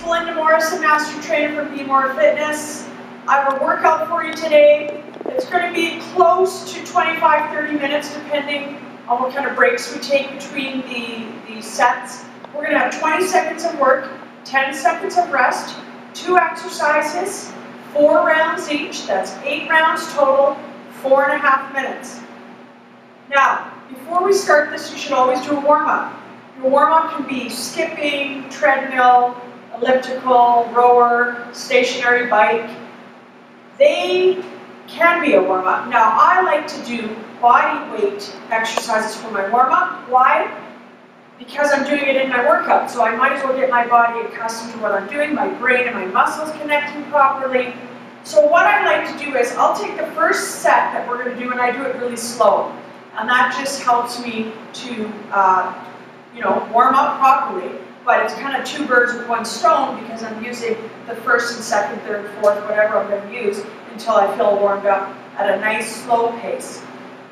Belinda, Master Trainer for Be More Fitness. I have a workout for you today. It's going to be close to 25-30 minutes depending on what kind of breaks we take between the sets. We're going to have 20 seconds of work, 10 seconds of rest, 2 exercises, 4 rounds each. That's 8 rounds total, 4.5 minutes. Now, before we start this, you should always do a warm-up. Your warm-up can be skipping, treadmill, elliptical, rower, stationary bike. They can be a warm-up. Now, I like to do body weight exercises for my warm-up. Why? Because I'm doing it in my workout, so I might as well get my body accustomed to what I'm doing, my brain and my muscles connecting properly. So what I like to do is, I'll take the first set that we're going to do, and I do it really slow. And that just helps me to, warm up properly. But it's kind of 2 birds with 1 stone because I'm using the first and second, third, fourth, whatever I'm going to use until I feel warmed up at a nice slow pace.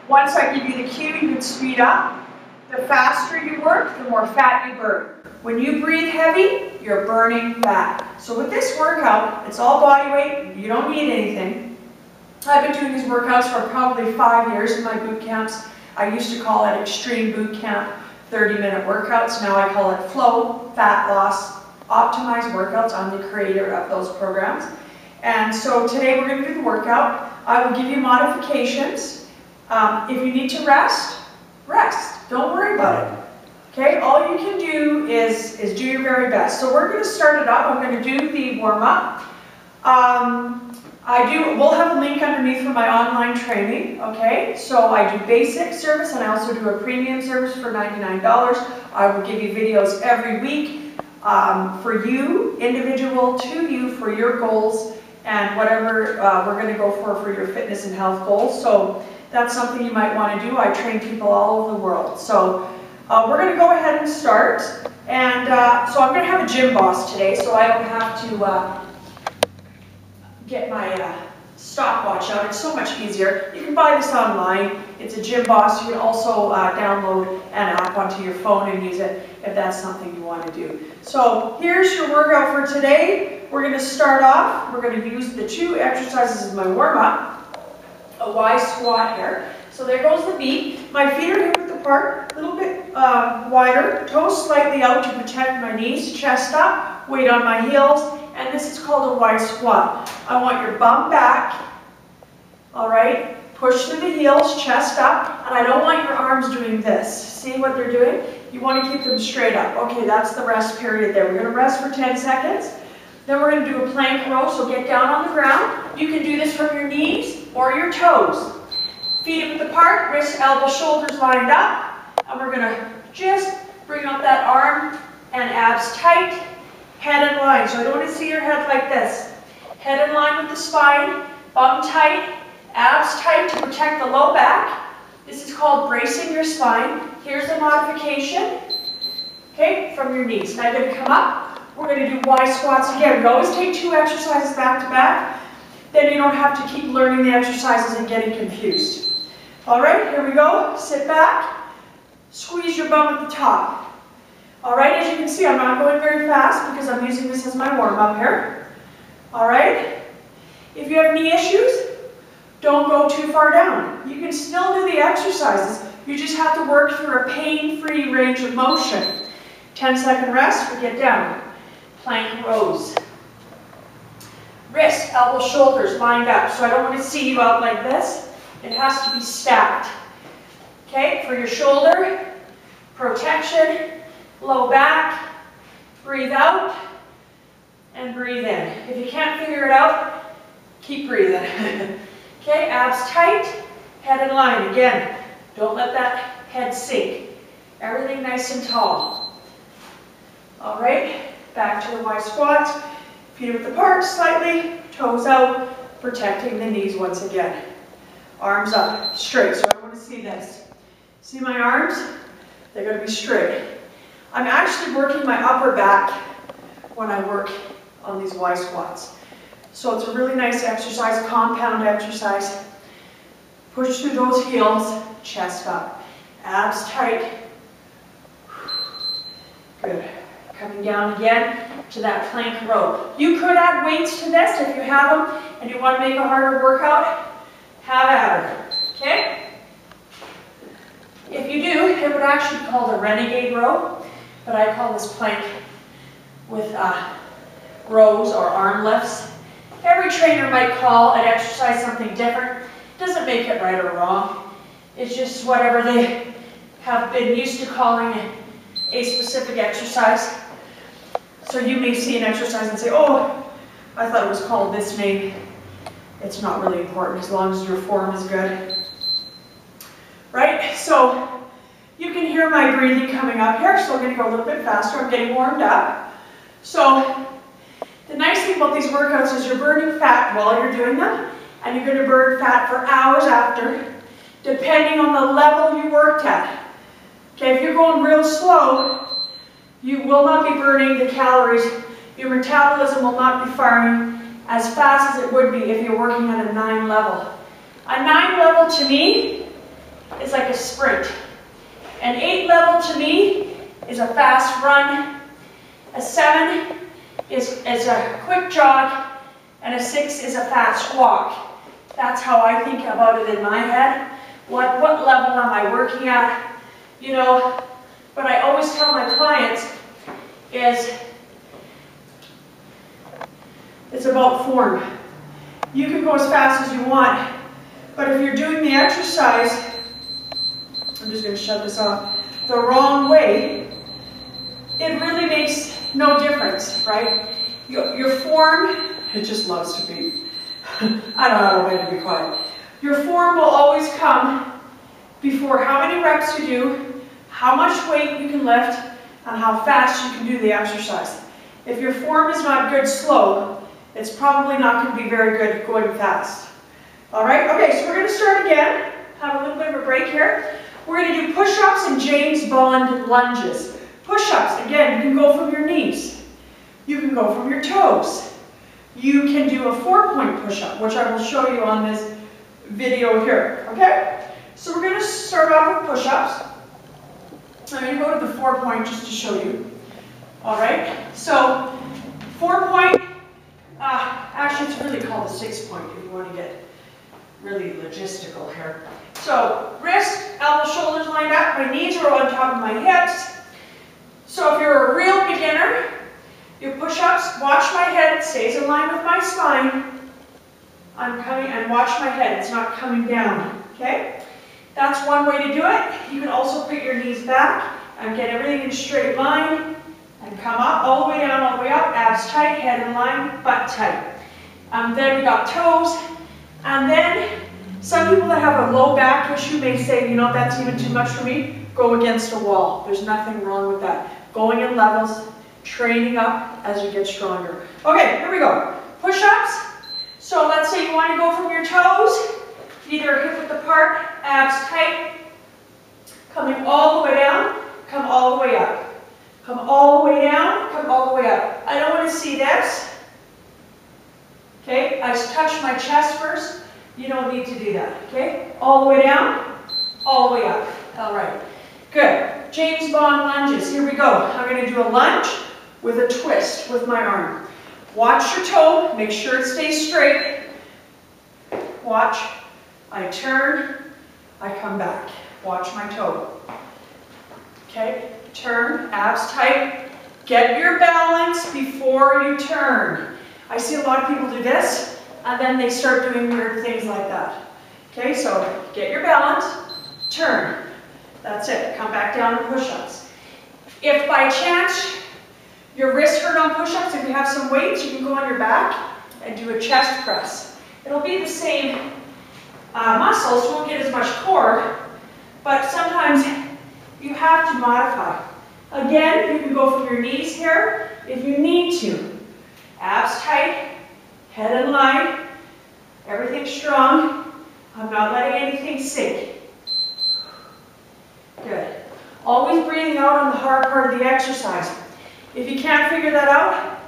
Once I give you the cue, you can speed up. The faster you work, the more fat you burn. When you breathe heavy, you're burning fat. So with this workout, it's all body weight. You don't need anything. I've been doing these workouts for probably 5 years in my boot camps. I used to call it Extreme Boot Camp 30-minute workouts. Now I call it Flow Fat Loss Optimized Workouts. I'm the creator of those programs. And so today we're going to do the workout. I will give you modifications. If you need to rest, rest. Don't worry about it. Okay, all you can do is do your very best. So we're going to start it up. I'm going to do the warm-up. We'll have a link underneath for my online training, okay? So I do basic service and I also do a premium service for $99. I will give you videos every week for you, individual to you, for your goals and whatever we're going to go for your fitness and health goals. So that's something you might want to do. I train people all over the world. So we're going to go ahead and start. And so I'm going to have a gym boss today so I don't have to get my stopwatch out. It's so much easier. You can buy this online. It's a gym boss. You can also download an app onto your phone and use it if that's something you want to do. So here's your workout for today. We're going to start off. We're going to use the 2 exercises as my warm-up. A Y squat here. So there goes the beat. My feet are hip width apart, a little bit wider, toes slightly out to protect my knees, chest up, weight on my heels. And this is called a Y squat. I want your bum back, all right? Push through the heels, chest up, and I don't want your arms doing this. See what they're doing? You want to keep them straight up. Okay, that's the rest period there. We're going to rest for 10 seconds. Then we're going to do a plank row, so get down on the ground. You can do this from your knees or your toes. Feet width apart, wrists, elbows, shoulders lined up. And we're going to just bring up that arm and abs tight. Head in line, so I don't want to see your head like this. Head in line with the spine, bum tight, abs tight to protect the low back. This is called bracing your spine. Here's the modification, okay, from your knees. Now you're going to come up. We're going to do Y squats again. We always take 2 exercises back to back. Then you don't have to keep learning the exercises and getting confused. All right, here we go. Sit back. Squeeze your bum at the top. All right, as you can see, I'm not going very fast because I'm using this as my warm-up here. All right, if you have knee issues, don't go too far down. You can still do the exercises. You just have to work through a pain-free range of motion. 10-second rest, we get down. Plank rows. Wrists, elbows, shoulders lined up. So I don't want to see you out like this. It has to be stacked. Okay, for your shoulder, protection. Low back, breathe out, and breathe in. If you can't figure it out, keep breathing. Okay, abs tight, head in line. Again, don't let that head sink. Everything nice and tall. All right, back to the Y squat. Feet width apart slightly, toes out, protecting the knees once again. Arms up, straight. So I want to see this. See my arms? They're going to be straight. I'm actually working my upper back when I work on these Y squats. So it's a really nice exercise, compound exercise. Push through those heels, chest up. Abs tight. Good. Coming down again. to that plank row. You could add weights to this if you have them and you want to make a harder workout. Have at it, okay? If you do, it would actually be called a renegade row, but I call this plank with rows or arm lifts. Every trainer might call an exercise something different. It doesn't make it right or wrong. It's just whatever they have been used to calling a specific exercise. So you may see an exercise and say, oh, I thought it was called this name. It's not really important as long as your form is good. Right? So you can hear my breathing coming up here, so I'm going to go a little bit faster. I'm getting warmed up. So the nice thing about these workouts is you're burning fat while you're doing them, and you're going to burn fat for hours after, depending on the level you worked at. Okay, if you're going real slow, you will not be burning the calories. Your metabolism will not be firing as fast as it would be if you're working at a 9 level. A 9 level to me is like a sprint. An 8 level to me is a fast run. A 7 is a quick jog, and a 6 is a fast walk. That's how I think about it in my head. What level am I working at? You know, what I always tell my clients is it's about form. You can go as fast as you want, but if you're doing the exercise, I'm just going to shut this off, the wrong way, it really makes no difference, right? Your form, it just loves to be, I don't know how to be quiet. Your form will always come before how many reps you do, how much weight you can lift, and how fast you can do the exercise. If your form is not good slow, it's probably not going to be very good going fast. All right, okay, so we're going to start again. Have a little bit of a break here. We're going to do push-ups and James Bond lunges. Push-ups, again, you can go from your knees. You can go from your toes. You can do a 4-point push-up, which I will show you on this video here, okay? So we're going to start off with push-ups. I'm going to go to the 4-point just to show you. All right, so 4-point, actually it's really called a 6-point if you want to get really logistical here. So wrist, elbows, shoulders lined up, my knees are on top of my hips. So if you're a real beginner, your push-ups, watch my head, it stays in line with my spine. I'm coming and watch my head, it's not coming down, okay? That's one way to do it. You can also put your knees back and get everything in a straight line and come up, all the way down, all the way up, abs tight, head in line, butt tight. Then we got toes, and then some people that have a low back issue may say, you know, that's even too much for me, go against a wall. There's nothing wrong with that. Going in levels, training up as you get stronger. Okay, here we go. Push-ups. So let's say you want to go from your toes, either hip width apart, abs tight, coming all the way down, come all the way up. Come all the way down, come all the way up. I don't want to see this. Okay, I touch my chest first. You don't need to do that, okay? All the way down, all the way up. All right, good. James Bond lunges, here we go. I'm going to do a lunge with a twist with my arm. Watch your toe, make sure it stays straight. Watch, I turn, I come back. Watch my toe. Okay, turn, abs tight. Get your balance before you turn. I see a lot of people do this, and then they start doing weird things like that. Okay, so get your balance, turn. That's it. Come back down to push-ups. If by chance your wrist hurt on push-ups, if you have some weights, you can go on your back and do a chest press. It'll be the same muscles, won't get as much core, but sometimes you have to modify. Again, you can go from your knees here if you need to. Abs tight, head in line, everything strong. I'm not letting anything sink. Good. Always breathing out on the hard part of the exercise. If you can't figure that out,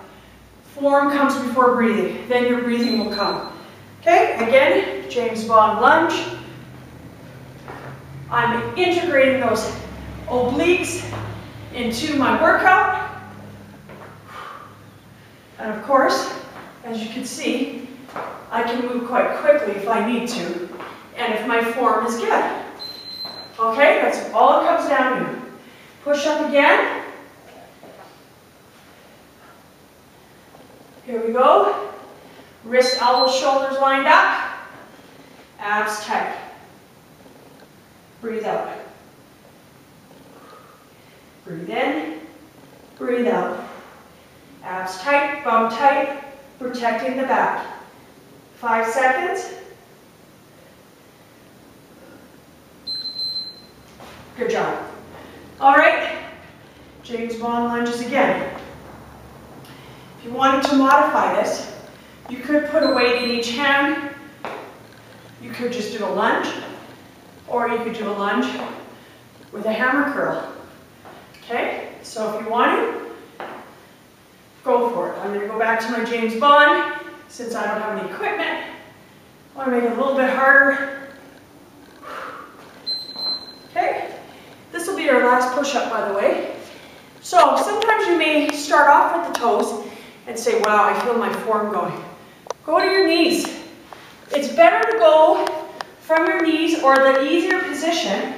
form comes before breathing. Then your breathing will come. Okay, again, James Bond lunge. I'm integrating those obliques into my workout. And of course, as you can see, I can move quite quickly if I need to, and if my form is good. Okay, that's all it comes down to. Push up again. Here we go. Wrist, elbows, shoulders lined up. Abs tight. Breathe out. Breathe in. Breathe out. Abs tight, bum tight, protecting the back. 5 seconds. Good job. All right, James Bond lunges again. If you wanted to modify this, you could put a weight in each hand. You could just do a lunge, or you could do a lunge with a hammer curl. Okay, so if you want to, go for it. I'm going to go back to my James Bond. Since I don't have any equipment, I want to make it a little bit harder. Okay, this will be our last push-up, by the way. So sometimes you may start off with the toes and say, wow, I feel my form going. Go to your knees. It's better to go from your knees or the easier position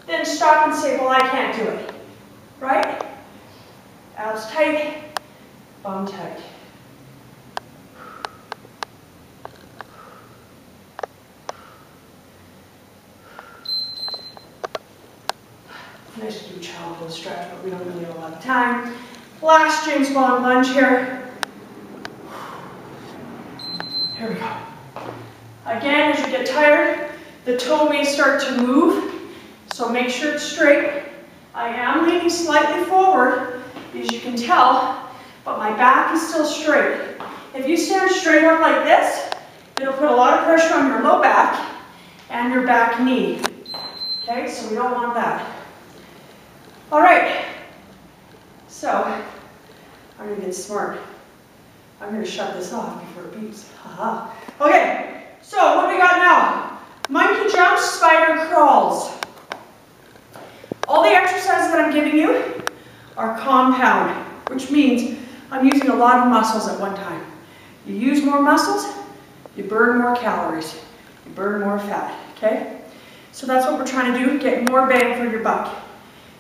than stop and say, well, I can't do it. Right? Abs tight, bum tight. Nice to do child pose stretch, but we don't really have a lot of time. Last James Bond lunge here. Here we go. Again, as you get tired, the toe may start to move, so make sure it's straight. I am leaning slightly forward, as you can tell, but my back is still straight. If you stand straight up like this, it'll put a lot of pressure on your low back and your back knee. Okay, so we don't want that. All right, so I'm going to get smart. I'm going to shut this off before it beeps. Haha. Okay, so what do we got now? Monkey jumps, spider crawls. All the exercises that I'm giving you are compound, which means I'm using a lot of muscles at one time. You use more muscles, you burn more calories, you burn more fat, okay? So that's what we're trying to do, get more bang for your buck.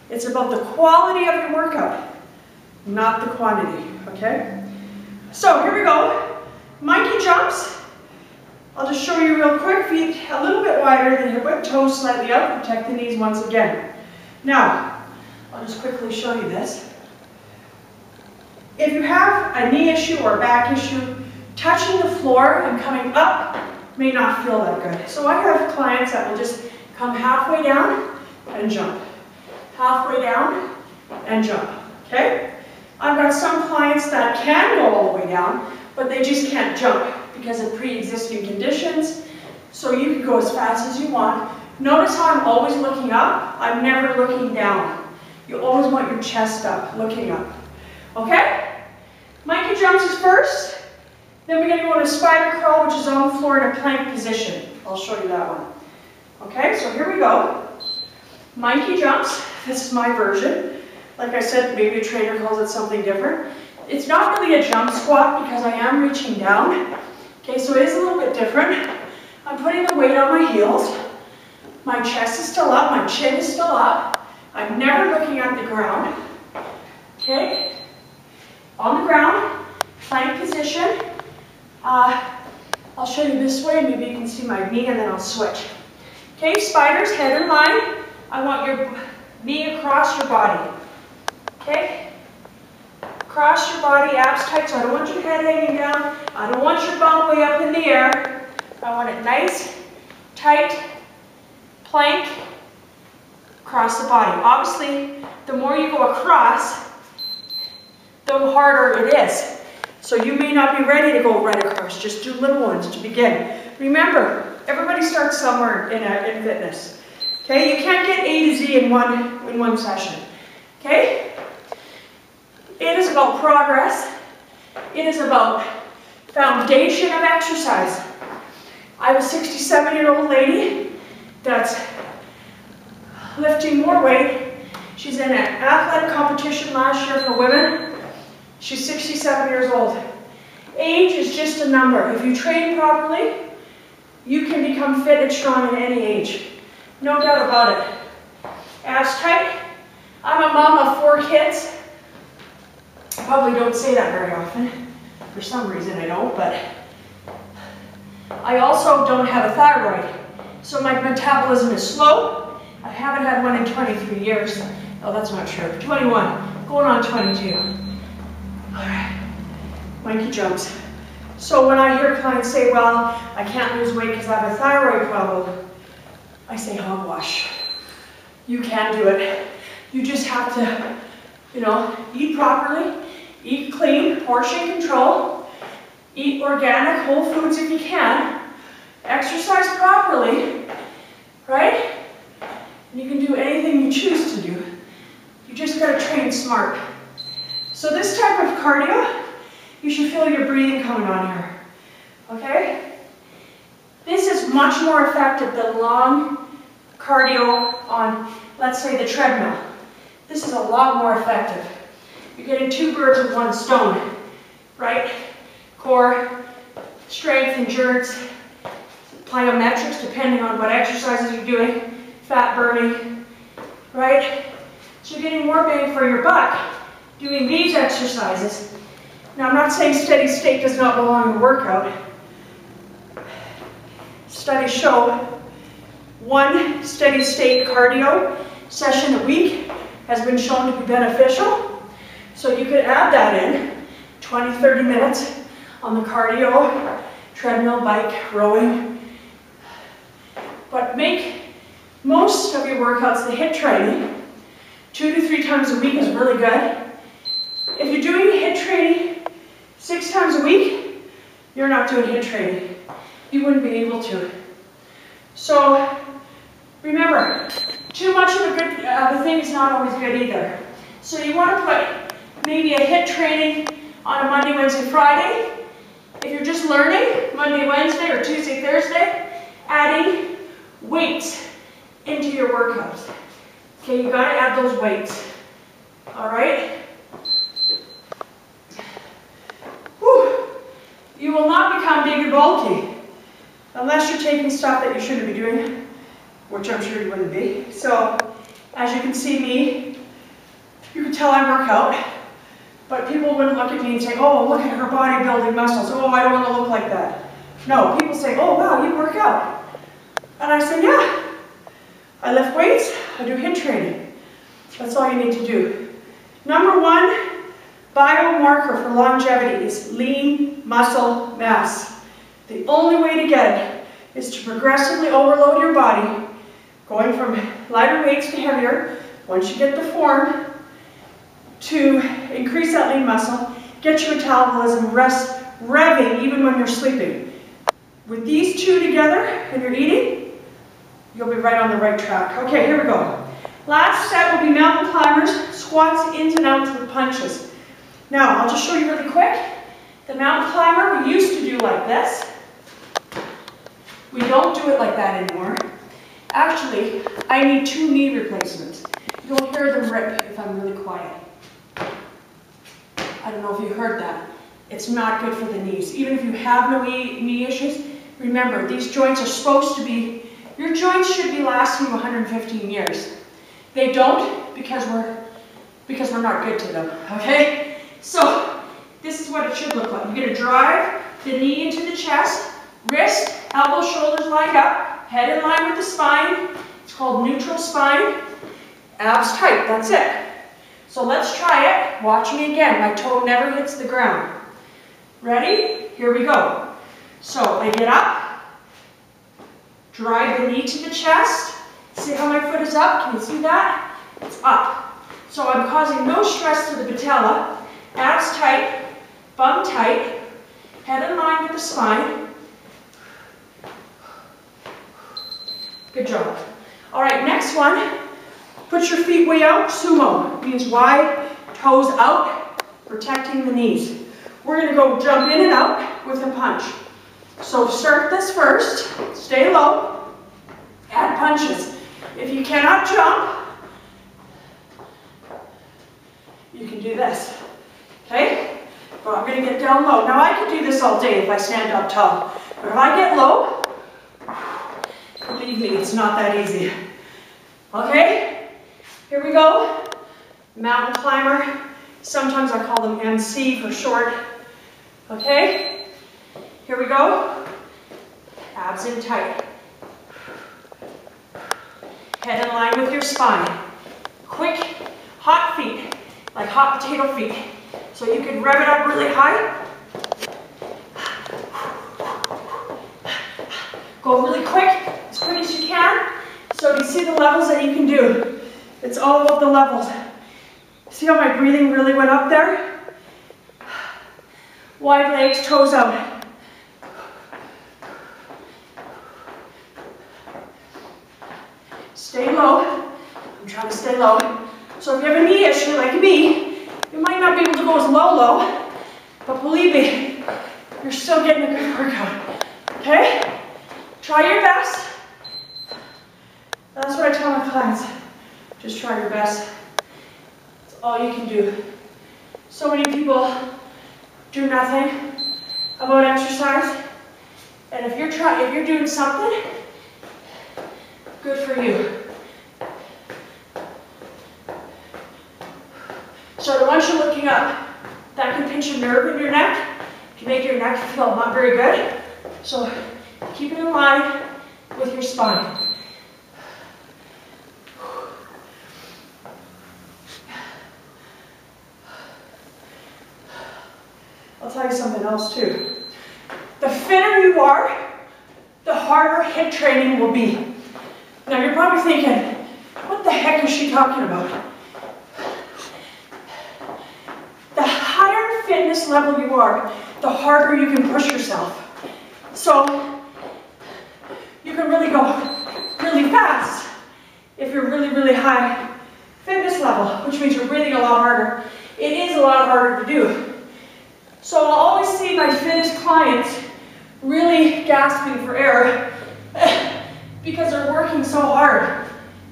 It's about the quality of your workout, not the quantity, okay? So here we go, monkey jumps. I'll just show you real quick, feet a little bit wider than hip width, toes slightly up, protect the knees once again. Now, I'll just quickly show you this. If you have a knee issue or a back issue, touching the floor and coming up may not feel that good. So I have clients that will just come halfway down and jump. Halfway down and jump, okay? I've got some clients that can go all the way down, but they just can't jump because of pre-existing conditions. So you can go as fast as you want. Notice how I'm always looking up. I'm never looking down. You always want your chest up, looking up. Okay? Monkey jumps is first. Then we're going to go into spider crawl, which is on the floor in a plank position. I'll show you that one. Okay, so here we go. Monkey jumps. This is my version. Like I said, maybe a trainer calls it something different. It's not really a jump squat because I am reaching down. Okay, so it is a little bit different. I'm putting the weight on my heels. My chest is still up, my chin is still up. I'm never looking at the ground. Okay? On the ground, plank position. I'll show you this way, maybe you can see my knee and then I'll switch. Okay, spiders, head in line. I want your knee across your body. Okay? Cross your body, abs tight, so I don't want your head hanging down. I don't want your bum way up in the air. I want it nice, tight, plank, across the body. Obviously, the more you go across, the harder it is. So you may not be ready to go right across. Just do little ones to begin. Remember, everybody starts somewhere in fitness. Okay, you can't get A to Z in one session. Okay? It is about progress. It is about foundation of exercise. I have a 67-year-old lady that's lifting more weight. She's in an athletic competition last year for women. She's 67 years old. Age is just a number. If you train properly, you can become fit and strong at any age. No doubt about it. Abs tight. I'm a mom of 4 kids. I probably don't say that very often. For some reason I don't, but I also don't have a thyroid. So my metabolism is slow. I haven't had one in 23 years. Oh, that's not true. 21, going on 22. All right, monkey jumps. So when I hear clients say, well, I can't lose weight because I have a thyroid problem, I say hogwash. You can do it. You just have to, eat properly, eat clean, portion control, eat organic, whole foods if you can, exercise properly, right? And you can do anything you choose to do. You just got to train smart. So this type of cardio, you should feel your breathing coming on here, okay? This is much more effective than long cardio on, let's say, the treadmill. This is a lot more effective. You're getting 2 birds with 1 stone, right? Core, strength, endurance, plyometrics, depending on what exercises you're doing, fat burning, right? So you're getting more bang for your buck doing these exercises. Now, I'm not saying steady state does not belong in a workout. Studies show 1 steady state cardio session a week has been shown to be beneficial. So you could add that in, 20, 30 minutes on the cardio, treadmill, bike, rowing. But make most of your workouts the HIIT training. 2 to 3 times a week is really good. If you're doing HIIT training 6 times a week, you're not doing HIIT training. You wouldn't be able to. So remember, too much of a thing is not always good either. So you want to put maybe a HIIT training on a Monday, Wednesday, Friday. If you're just learning, Monday, Wednesday, or Tuesday, Thursday, adding weights into your workouts. Okay, you got to add those weights. All right? Whew. You will not become big and bulky unless you're taking stuff that you shouldn't be doing, which I'm sure you wouldn't be. So, as you can see me, you can tell I work out, but people wouldn't look at me and say, oh, look at her bodybuilding muscles. Oh, I don't want to look like that. No, people say, oh, wow, you work out. And I say, yeah. I lift weights, I do HIIT training. That's all you need to do. Number 1 biomarker for longevity is lean muscle mass. The only way to get it is to progressively overload your body, going from lighter weights to heavier, once you get the form, to increase that lean muscle, get your metabolism revving even when you're sleeping. With these 2 together and you're eating, you'll be right on the right track. Okay, here we go. Last set will be mountain climbers, squats, ins and outs with punches. Now, I'll just show you really quick. The mountain climber we used to do like this. We don't do it like that anymore. Actually, I need 2 knee replacements. You'll hear them rip if I'm really quiet. I don't know if you heard that. It's not good for the knees. Even if you have no knee issues, remember, these joints are supposed to be, your joints should be lasting 115 years. They don't because we're not good to them, okay? So this is what it should look like. You're going to drive the knee into the chest, wrist, elbows, shoulders lined up, head in line with the spine. It's called neutral spine. Abs tight, that's it. So let's try it. Watch me again. My toe never hits the ground. Ready? Here we go. So I get up, drive the knee to the chest. See how my foot is up? Can you see that? It's up. So I'm causing no stress to the patella. Abs tight, bum tight, head in line with the spine. Good job. All right, next one. Put your feet way out. Sumo means wide, toes out, protecting the knees. We're going to go jump in and out with a punch. So start this first. Stay low. Add punches. If you cannot jump, you can do this. Okay? But I'm going to get down low. Now I could do this all day if I stand up tall. But if I get low, believe me, it's not that easy. Okay? Here we go. Mountain climber. Sometimes I call them MC for short. Okay? Here we go. Abs in tight. Head in line with your spine. Quick, hot feet, like hot potato feet. So you can rev it up really high. Go really quick as you can. So you see the levels that you can do. It's all about the levels. See how my breathing really went up there? Wide legs, toes out. Stay low. I'm trying to stay low. So if you have a knee issue like me, you might not be able to go as low, but believe me, you're still getting a good workout. Okay? Try your best. That's what I tell my clients. Just try your best. That's all you can do. So many people do nothing about exercise. And if you're doing something, good for you. So once you're looking up, that can pinch a nerve in your neck. It can make your neck feel not very good. So keep it in line with your spine. I'll tell you something else too. The fitter you are, the harder HIIT training will be. Now you're probably thinking, what the heck is she talking about? The higher fitness level you are, the harder you can push yourself. So you can really go really fast if you're really, really high fitness level, which means you're breathing a lot harder. It is a lot harder to do. So I'll always see my fittest clients really gasping for air because they're working so hard.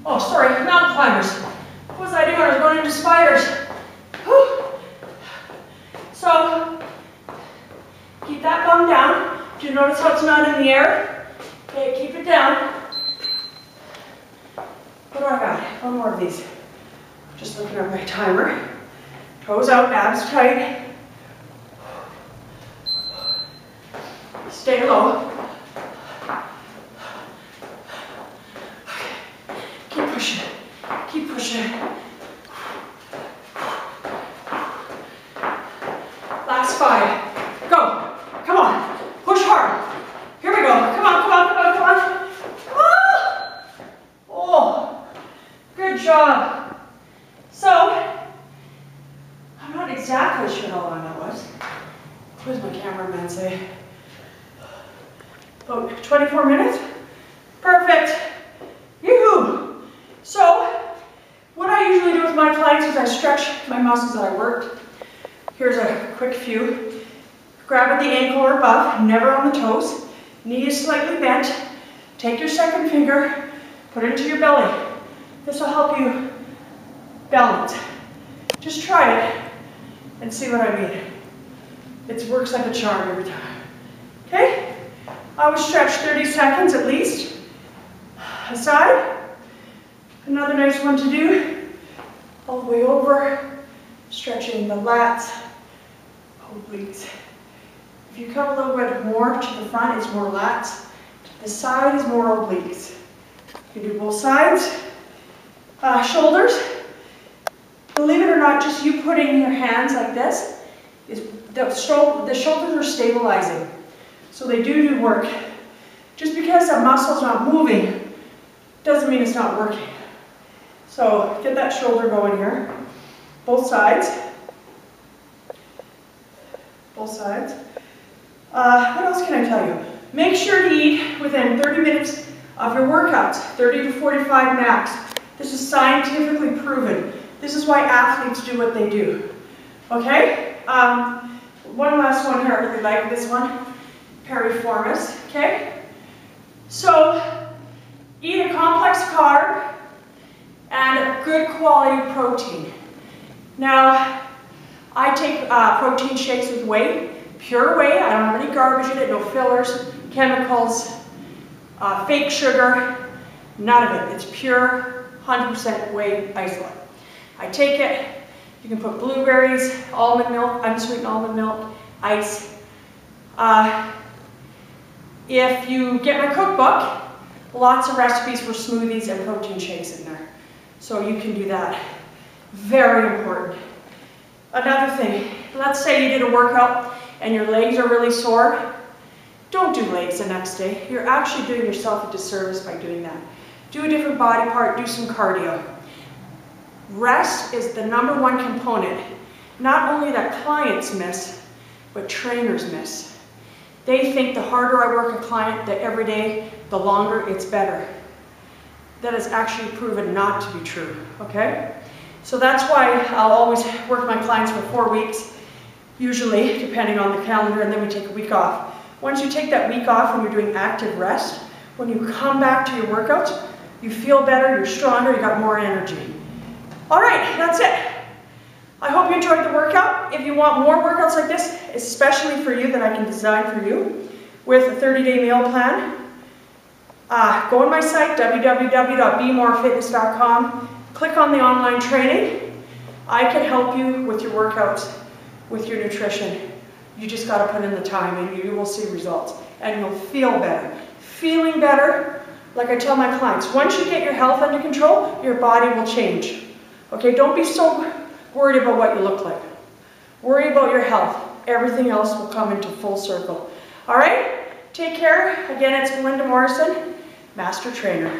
Oh, sorry, mountain climbers. What was I doing? I was going into spiders. Whew. So, keep that bum down. Do you notice how it's not in the air? Okay, keep it down. What do I got? One more of these. Just looking at my timer. Toes out, abs tight. Stay low. Keep pushing. Keep pushing. Last 5. Go. Come on. Push hard. Here we go. Come on, come on, come on, come on. Ah! Oh, good job. So, I'm not exactly sure how long that was. What does my cameraman say? About 24 minutes? Perfect. Yoo-hoo. So, what I usually do with my clients is I stretch my muscles that I worked. Here's a quick few. Grab at the ankle or above, never on the toes. Knee is slightly bent. Take your second finger, put it into your belly. This will help you balance. Just try it and see what I mean. It works like a charm every time. Okay? I would stretch 30 seconds at least. Aside. Another nice one to do. All the way over. Stretching the lats, obliques. If you come a little bit more to the front, it's more lats. To the side is more obliques. You do both sides. Shoulders. Believe it or not, just you putting your hands like this, the shoulders are stabilizing. So they do work. Just because a muscle's not moving, doesn't mean it's not working. So get that shoulder going here. Both sides. Both sides. What else can I tell you? Make sure to eat within 30 minutes of your workouts, 30 to 45 max. This is scientifically proven. This is why athletes do what they do. Okay? One last one here. I really like this one. Piriformis. Okay? So, eat a complex carb and a good quality protein. Now, I take protein shakes with whey, pure whey. I don't have any garbage in it, no fillers, chemicals, fake sugar, none of it. It's pure 100% whey isolate. I take it, you can put blueberries, almond milk, unsweetened almond milk, ice. If you get my cookbook, lots of recipes for smoothies and protein shakes in there. So you can do that. Very important. Another thing, let's say you did a workout and your legs are really sore. Don't do legs the next day. You're actually doing yourself a disservice by doing that. Do a different body part, do some cardio. Rest is the #1 component, not only that clients miss, but trainers miss. They think the harder I work a client every day, the longer it's better. That is actually proven not to be true, okay? So that's why I'll always work my clients for 4 weeks, usually, depending on the calendar, and then we take a week off. Once you take that week off when you're doing active rest, when you come back to your workouts, you feel better, you're stronger, you got more energy. All right, that's it. I hope you enjoyed the workout. If you want more workouts like this, especially for you that I can design for you with a 30-day meal plan, go on my site, www.bemorefitness.com. Click on the online training. I can help you with your workouts, with your nutrition. You just got to put in the time and you will see results and you'll feel better. Feeling better, like I tell my clients, once you get your health under control, your body will change. Okay, don't be so worried about what you look like. Worry about your health. Everything else will come into full circle. All right, take care. Again, it's Belinda Morrison, Master Trainer.